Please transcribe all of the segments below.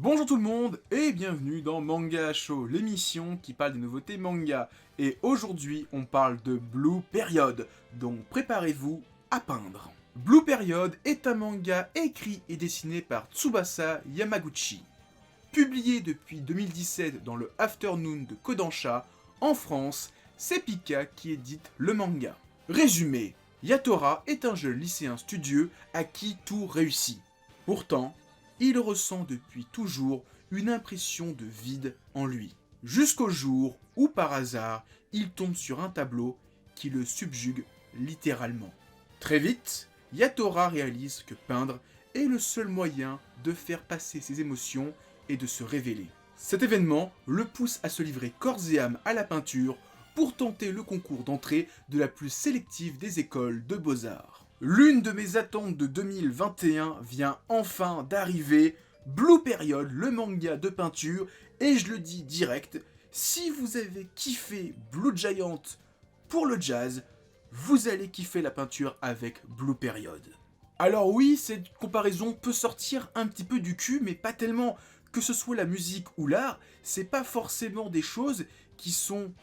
Bonjour tout le monde et bienvenue dans Manga Show, l'émission qui parle des nouveautés manga. Et aujourd'hui, on parle de Blue Period, donc préparez-vous à peindre. Blue Period est un manga écrit et dessiné par Tsubasa Yamaguchi. Publié depuis 2017 dans le Afternoon de Kodansha, en France, c'est Pika qui édite le manga. Résumé, Yatora est un jeune lycéen studieux à qui tout réussit. Pourtant, il ressent depuis toujours une impression de vide en lui. Jusqu'au jour où, par hasard, il tombe sur un tableau qui le subjugue littéralement. Très vite, Yatora réalise que peindre est le seul moyen de faire passer ses émotions et de se révéler. Cet événement le pousse à se livrer corps et âme à la peinture pour tenter le concours d'entrée de la plus sélective des écoles de beaux-arts. L'une de mes attentes de 2021 vient enfin d'arriver, Blue Period, le manga de peinture, et je le dis direct, si vous avez kiffé Blue Giant pour le jazz, vous allez kiffer la peinture avec Blue Period. Alors oui, cette comparaison peut sortir un petit peu du cul, mais pas tellement. Que ce soit la musique ou l'art, c'est pas forcément des choses qui sont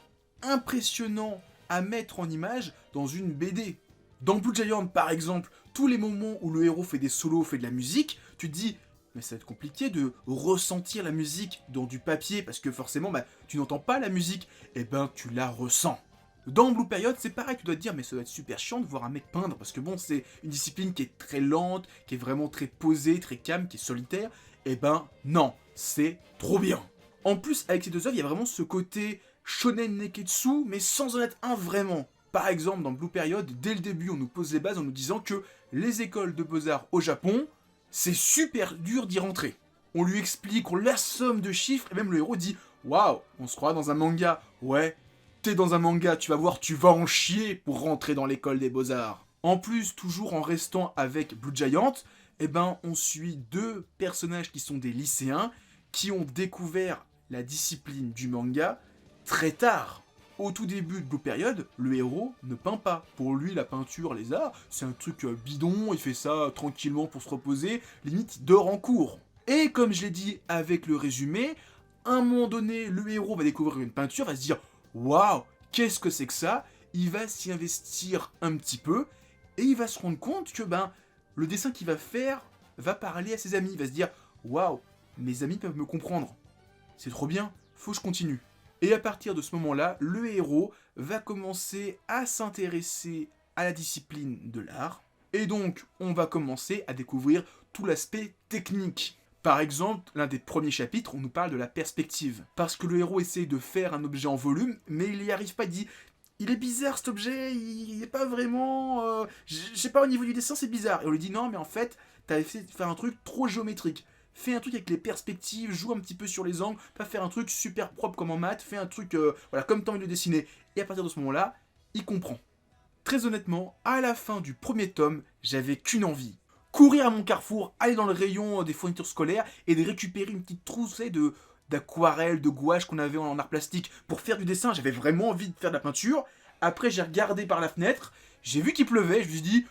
impressionnantes à mettre en image dans une BD. Dans Blue Giant, par exemple, tous les moments où le héros fait des solos, fait de la musique, tu te dis, mais ça va être compliqué de ressentir la musique dans du papier, parce que forcément, tu n'entends pas la musique, et ben tu la ressens. Dans Blue Period, c'est pareil, tu dois te dire, mais ça doit être super chiant de voir un mec peindre, parce que bon, c'est une discipline qui est très lente, qui est vraiment très posée, très calme, qui est solitaire, et ben non, c'est trop bien. En plus, avec ces deux œuvres, il y a vraiment ce côté shonen neketsu, mais sans en être un vraiment. Par exemple, dans Blue Period, dès le début, on nous pose les bases en nous disant que les écoles de beaux-arts au Japon, c'est super dur d'y rentrer. On lui explique, on l'assomme de chiffres, et même le héros dit « Waouh, on se croit dans un manga. Ouais, t'es dans un manga, tu vas voir, tu vas en chier pour rentrer dans l'école des beaux-arts. » En plus, toujours en restant avec Blue Giant, on suit deux personnages qui sont des lycéens, qui ont découvert la discipline du manga très tard. Au tout début de Blue Period, le héros ne peint pas. Pour lui, la peinture, les arts, c'est un truc bidon, il fait ça tranquillement pour se reposer, limite il dort en cours. Et comme je l'ai dit avec le résumé, à un moment donné, le héros va découvrir une peinture, va se dire « Waouh, qu'est-ce que c'est que ça ?» Il va s'y investir un petit peu, et il va se rendre compte que le dessin qu'il va faire va parler à ses amis, il va se dire « Waouh, mes amis peuvent me comprendre. C'est trop bien, faut que je continue. » Et à partir de ce moment-là, le héros va commencer à s'intéresser à la discipline de l'art. Et donc, on va commencer à découvrir tout l'aspect technique. Par exemple, l'un des premiers chapitres, on nous parle de la perspective. Parce que le héros essaie de faire un objet en volume, mais il n'y arrive pas, il dit « Il est bizarre cet objet, il n'est pas vraiment... je sais pas, au niveau du dessin, c'est bizarre. » Et on lui dit « Non, mais en fait, t'as essayé de faire un truc trop géométrique. » Fais un truc avec les perspectives, joue un petit peu sur les angles, pas faire un truc super propre comme en maths, fais un truc comme t'as envie de le dessiner. Et à partir de ce moment-là, il comprend. Très honnêtement, à la fin du premier tome, j'avais qu'une envie. Courir à mon carrefour, aller dans le rayon des fournitures scolaires et de récupérer une petite trousse d'aquarelle, de gouache qu'on avait en art plastique pour faire du dessin. J'avais vraiment envie de faire de la peinture. Après, j'ai regardé par la fenêtre, j'ai vu qu'il pleuvait, je me suis dit,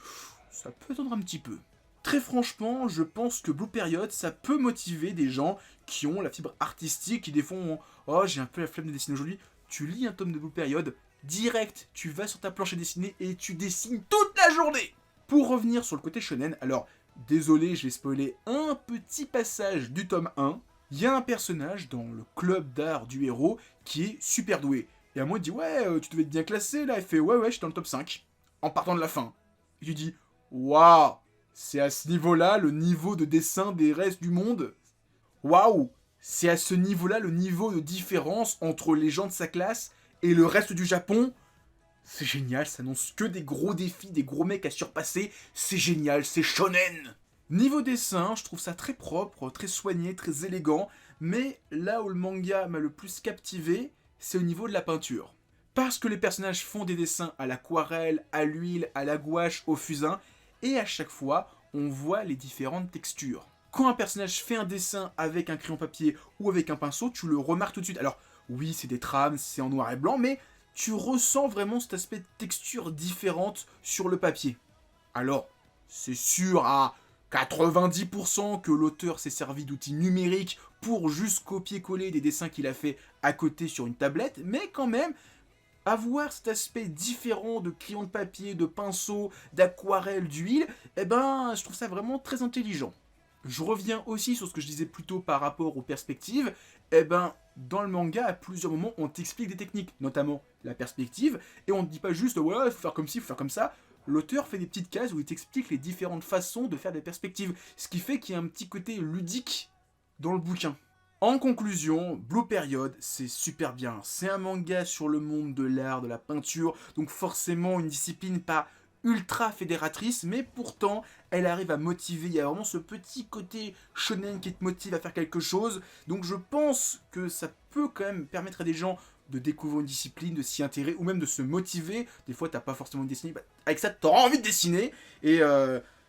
ça peut attendre un petit peu. Très franchement, je pense que Blue Period, ça peut motiver des gens qui ont la fibre artistique, qui des fois ont « Oh, j'ai un peu la flemme de dessiner aujourd'hui ». Tu lis un tome de Blue Period, direct, tu vas sur ta planche à dessiner et tu dessines toute la journée. Pour revenir sur le côté shonen, alors, désolé, je vais spoiler un petit passage du tome 1. Il y a un personnage dans le club d'art du héros qui est super doué. Et à moi, il dit « Ouais, tu devais être bien classé là ». Il fait « Ouais, je suis dans le top 5, en partant de la fin ». Et tu dis « Waouh ». C'est à ce niveau-là, le niveau de dessin des restes du monde. Waouh! C'est à ce niveau-là, le niveau de différence entre les gens de sa classe et le reste du Japon. C'est génial, ça annonce que des gros défis, des gros mecs à surpasser. C'est génial, c'est shonen! Niveau dessin, je trouve ça très propre, très soigné, très élégant. Mais là où le manga m'a le plus captivé, c'est au niveau de la peinture. Parce que les personnages font des dessins à l'aquarelle, à l'huile, à la gouache, au fusain. Et à chaque fois, on voit les différentes textures. Quand un personnage fait un dessin avec un crayon papier ou avec un pinceau, tu le remarques tout de suite. Alors, oui, c'est des trames, c'est en noir et blanc, mais tu ressens vraiment cet aspect de texture différente sur le papier. Alors, c'est sûr à 90% que l'auteur s'est servi d'outils numériques pour juste copier-coller des dessins qu'il a fait à côté sur une tablette, mais quand même avoir cet aspect différent de crayon de papier, de pinceau, d'aquarelle, d'huile, eh ben, je trouve ça vraiment très intelligent. Je reviens aussi sur ce que je disais plus tôt par rapport aux perspectives. Eh ben, dans le manga, à plusieurs moments, on t'explique des techniques, notamment la perspective, et on ne dit pas juste, ouais, faut faire comme ci, faut faire comme ça. L'auteur fait des petites cases où il t'explique les différentes façons de faire des perspectives, ce qui fait qu'il y a un petit côté ludique dans le bouquin. En conclusion, Blue Period, c'est super bien. C'est un manga sur le monde de l'art, de la peinture, donc forcément une discipline pas ultra fédératrice, mais pourtant, elle arrive à motiver. Il y a vraiment ce petit côté shonen qui te motive à faire quelque chose. Donc je pense que ça peut quand même permettre à des gens de découvrir une discipline, de s'y intéresser, ou même de se motiver. Des fois, t'as pas forcément de dessiner. Bah, avec ça, t'auras envie de dessiner. Et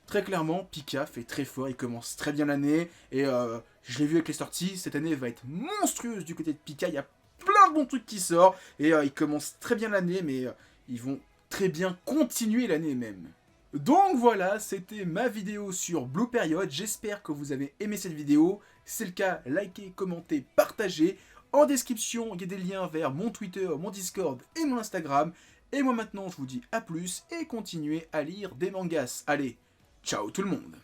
très clairement, Pika fait très fort. Il commence très bien l'année. Et je l'ai vu avec les sorties. Cette année va être monstrueuse du côté de Pika. Il y a plein de bons trucs qui sortent. Et il commence très bien l'année. Mais ils vont très bien continuer l'année même. Donc voilà, c'était ma vidéo sur Blue Period. J'espère que vous avez aimé cette vidéo. Si c'est le cas, likez, commentez, partagez. En description, il y a des liens vers mon Twitter, mon Discord et mon Instagram. Et moi maintenant, je vous dis à plus et continuez à lire des mangas. Allez, ciao tout le monde!